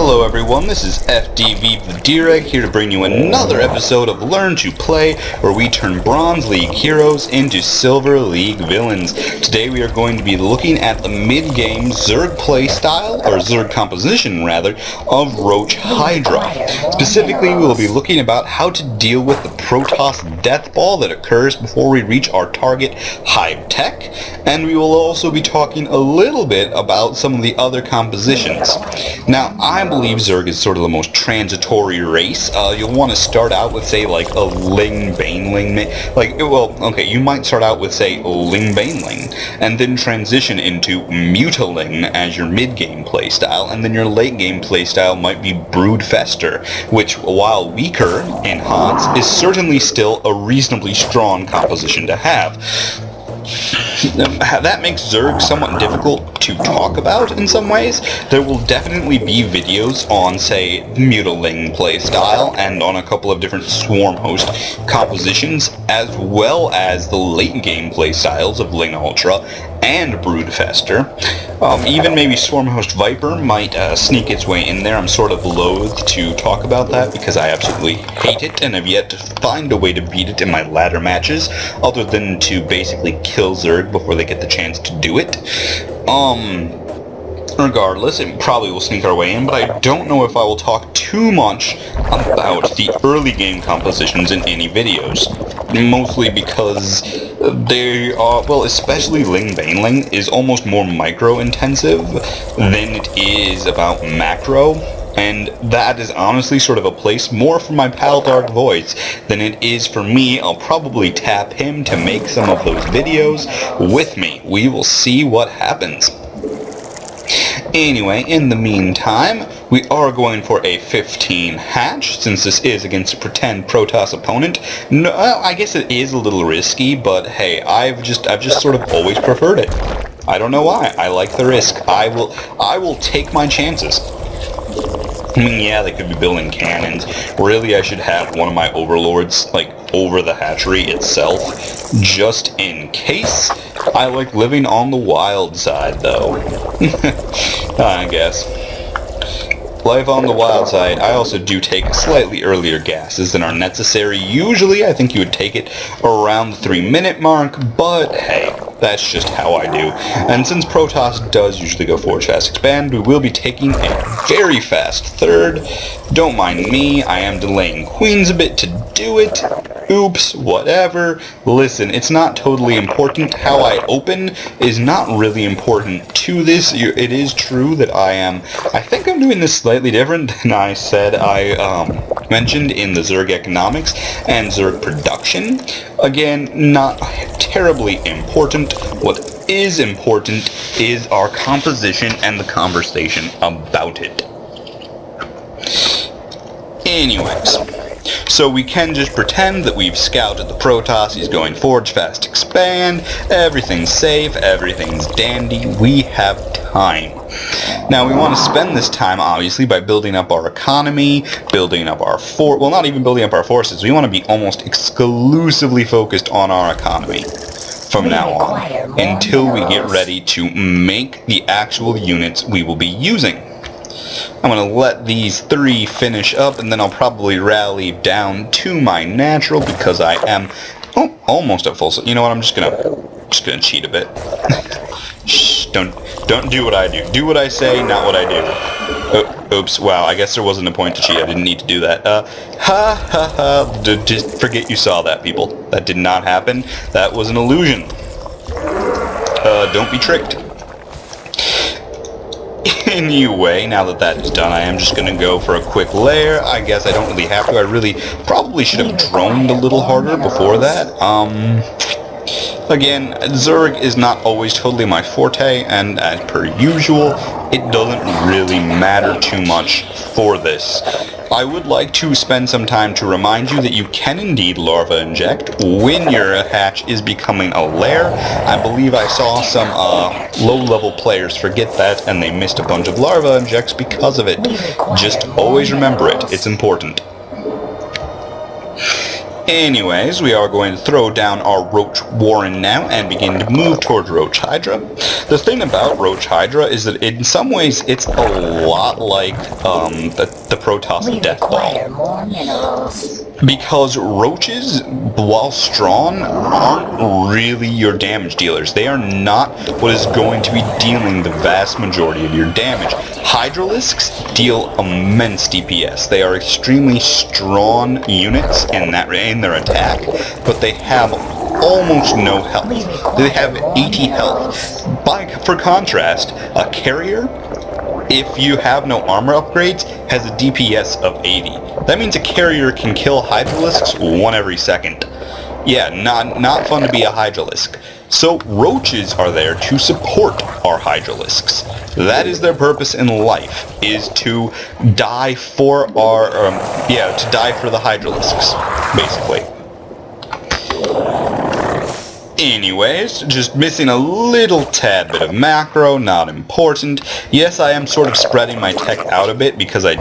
Hello everyone, this is vladerag here to bring you another episode of Learn to Play, where we turn Bronze League heroes into Silver League villains. Today we are going to be looking at the mid-game Zerg playstyle, or Zerg composition rather, of Roach Hydra. Specifically, we will be looking about how to deal with the Protoss deathball that occurs before we reach our target hive tech, and we will also be talking a little bit about some of the other compositions. Now, I believe Zerg is sort of the most transitory race. You'll want to start out with, say, like a Ling Baneling. You might start out with, say, Ling Baneling, and then transition into Mutaling as your mid-game playstyle, and then your late-game playstyle might be Broodfester, which, while weaker in HOTS, is certainly still a reasonably strong composition to have. That makes Zerg somewhat difficult to talk about in some ways. There will definitely be videos on, say, Mutaling playstyle and on a couple of different Swarm Host compositions, as well as the late game playstyles of Ling Ultra and Broodfester. Even maybe Swarm Host Viper might sneak its way in there. I'm sort of loath to talk about that because I absolutely hate it and have yet to find a way to beat it in my ladder matches, other than to basically kill Zerg before they get the chance to do it. Regardless, it probably will sneak our way in, but I don't know if I will talk too much about the early game compositions in any videos. Mostly because they are, well, especially Ling Baneling is almost more micro-intensive than it is about macro. And that is honestly sort of a place more for my pal Dark Voids than it is for me. I'll probably tap him to make some of those videos with me. We will see what happens. Anyway, in the meantime, we are going for a 15 hatch, since this is against a pretend Protoss opponent. No, I guess it is a little risky, but hey, I've just sort of always preferred it. I don't know why. I like the risk. I will take my chances. Yeah, they could be building cannons. Really, I should have one of my overlords, like, over the hatchery itself, just in case. I like living on the wild side, though. I guess. Life on the wild side. I also do take slightly earlier gases than are necessary. Usually, I think you would take it around the 3-minute mark, but hey, that's just how I do. And since Protoss does usually go forward fast expand, we will be taking a very fast third. Don't mind me, I am delaying queens a bit to do it. Oops, whatever. Listen, it's not totally important. How I open is not really important to this. It is true that I think I'm doing this slightly different than I said I mentioned in the Zerg economics and Zerg production. Again, not terribly important. What is important is our composition and the conversation about it. Anyways, so we can just pretend that we've scouted the Protoss, he's going forge, fast, expand, everything's safe, everything's dandy, we have time. Now we want to spend this time, obviously, by building up our economy, building up our well, not even building up our forces, we want to be almost exclusively focused on our economy from now on, until we get ready to make the actual units we will be using. I'm going to let these 3 finish up, and then I'll probably rally down to my natural, because I am almost at full. You know what? I'm just gonna cheat a bit. Shh! Don't do what I do. Do what I say, not what I do. Oh, oops! Wow. I guess there wasn't a point to cheat. I didn't need to do that. Just forget you saw that, people. That did not happen. That was an illusion. Don't be tricked. Anyway, now that that is done, I am just going to go for a quick lair. I guess I don't really have to. I really probably should have droned a little harder before that. Again, Zerg is not always totally my forte, and as per usual, it doesn't really matter too much for this. I would like to spend some time to remind you that you can indeed larva inject when your hatch is becoming a lair. I believe I saw some low-level players forget that, and they missed a bunch of larva injects because of it. Just always remember it. It's important. Anyways, we are going to throw down our Roach Warren now and begin to move towards Roach Hydra. The thing about Roach Hydra is that in some ways it's a lot like the Protoss deathball. More minerals. Because roaches, while strong, aren't really your damage dealers. They are not what is going to be dealing the vast majority of your damage. Hydralisks deal immense DPS. They are extremely strong units in their attack, but they have almost no health. They have 80 health. For contrast, a carrier, if you have no armor upgrades, has a DPS of 80. That means a carrier can kill Hydralisks one every second. Yeah, not fun to be a Hydralisk. So roaches are there to support our Hydralisks. That is their purpose in life, is to die for our, to die for the Hydralisks, basically. Anyways, just missing a little tad bit of macro, not important. Yes, I am sort of spreading my tech out a bit because I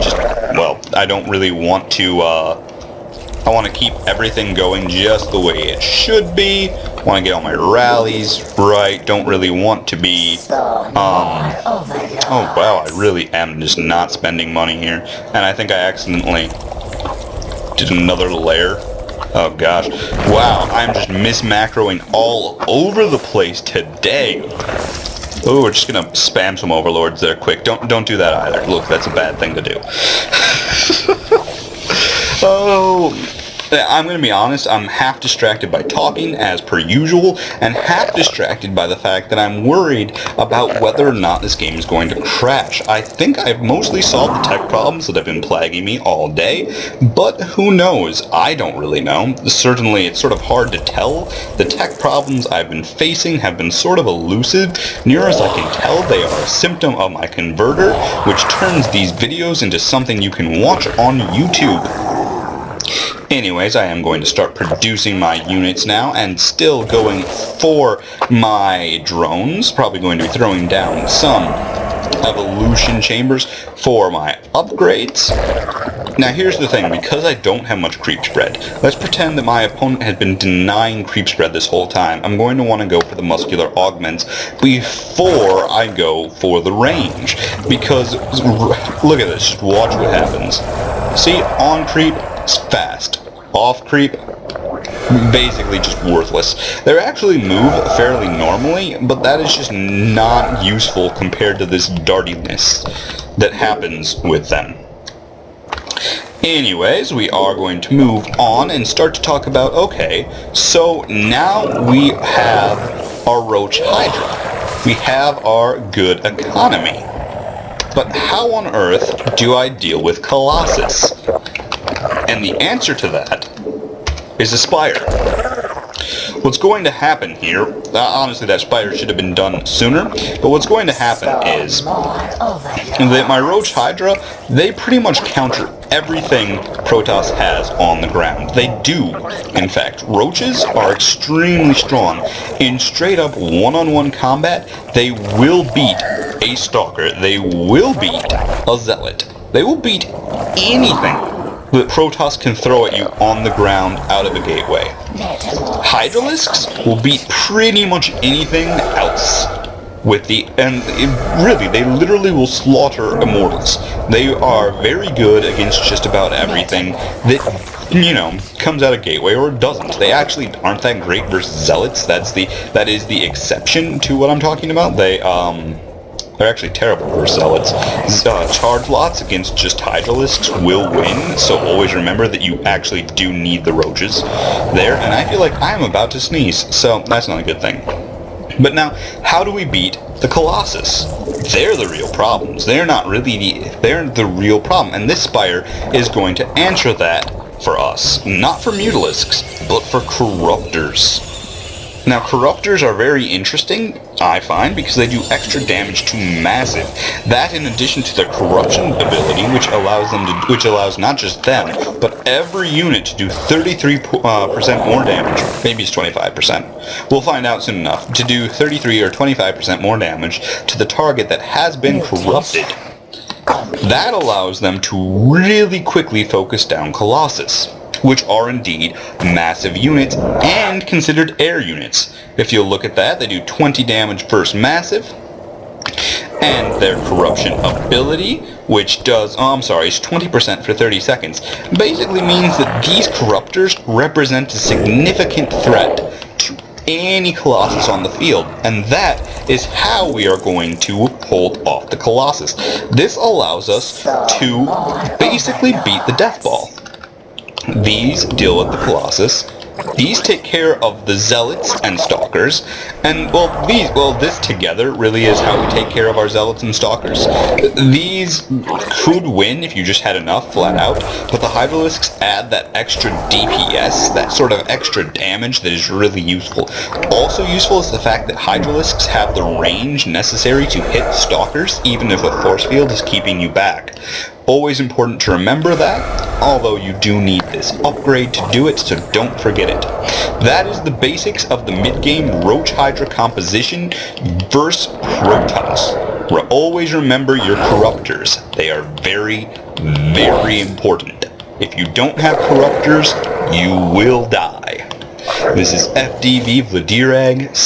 don't really want to, I want to keep everything going just the way it should be. I want to get all my rallies right, don't really want to be, oh wow, I really am just not spending money here. And I think I accidentally did another layer. Oh gosh. Wow, I'm just mismacroing all over the place today. Oh, we're just gonna spam some overlords there quick. Don't do that either. Look, that's a bad thing to do. Oh, I'm gonna be honest, I'm half distracted by talking as per usual, and half distracted by the fact that I'm worried about whether or not this game is going to crash. I think I've mostly solved the tech problems that have been plaguing me all day, but who knows? I don't really know. Certainly, it's sort of hard to tell. The tech problems I've been facing have been sort of elusive. Near as I can tell, they are a symptom of my converter, which turns these videos into something you can watch on YouTube. Anyways, I am going to start producing my units now, and still going for my drones. Probably going to be throwing down some evolution chambers for my upgrades. Now here's the thing, because I don't have much creep spread, let's pretend that my opponent has been denying creep spread this whole time. I'm going to want to go for the muscular augments before I go for the range. Because, look at this, just watch what happens. See, on creep, it's fast. Off creep, basically just worthless. They actually move fairly normally, but that is just not useful compared to this dartiness that happens with them. Anyways, we are going to move on and start to talk about, okay, so now we have our Roach Hydra. We have our good economy. But how on earth do I deal with Colossus? And the answer to that is a Spire. What's going to happen here, honestly that Spire should have been done sooner, but what's going to happen is that my Roach Hydra, they pretty much counter everything Protoss has on the ground. They do, in fact. Roaches are extremely strong. In straight up one-on-one combat, they will beat a Stalker, they will beat a Zealot, they will beat anything that Protoss can throw at you on the ground out of a gateway. Hydralisks will beat pretty much anything else with really, they literally will slaughter Immortals. They are very good against just about everything that, you know, comes out of gateway or doesn't. They actually aren't that great versus Zealots. That is the exception to what I'm talking about. They're actually terrible versus Zealots. Charge lots against just Hydralisks will win, so always remember that you actually do need the Roaches there, and I feel like I'm about to sneeze, so that's not a good thing. But now, how do we beat the Colossus? They're the real problems. They're the real problem, and this Spire is going to answer that for us. Not for Mutalisks, but for Corruptors. Now, Corruptors are very interesting, I find, because they do extra damage to Massive. That, in addition to their Corruption ability, which allows not just them, but every unit to do 33% more damage. Maybe it's 25%. We'll find out soon enough. To do 33 or 25% more damage to the target that has been corrupted. That allows them to really quickly focus down Colossus. which are indeed massive units and considered air units. If you look at that, they do 20 damage per massive. And their corruption ability, which does, it's 20% for 30 seconds, basically means that these corruptors represent a significant threat to any Colossus on the field, and that is how we are going to hold off the Colossus. This allows us to basically beat the deathball. These deal with the Colossus. These take care of the zealots and stalkers, and this together really is how we take care of our zealots and stalkers. These could win if you just had enough, flat out, but the Hydralisks add that extra DPS, that sort of extra damage that is really useful. Also useful is the fact that Hydralisks have the range necessary to hit stalkers, even if a force field is keeping you back. Always important to remember that, although you do need this upgrade to do it, so don't forget it. That is the basics of the mid-game Roach Hydra composition versus Protoss. Always remember your corruptors. They are very, very important. If you don't have corruptors, you will die. This is FDV vladerag.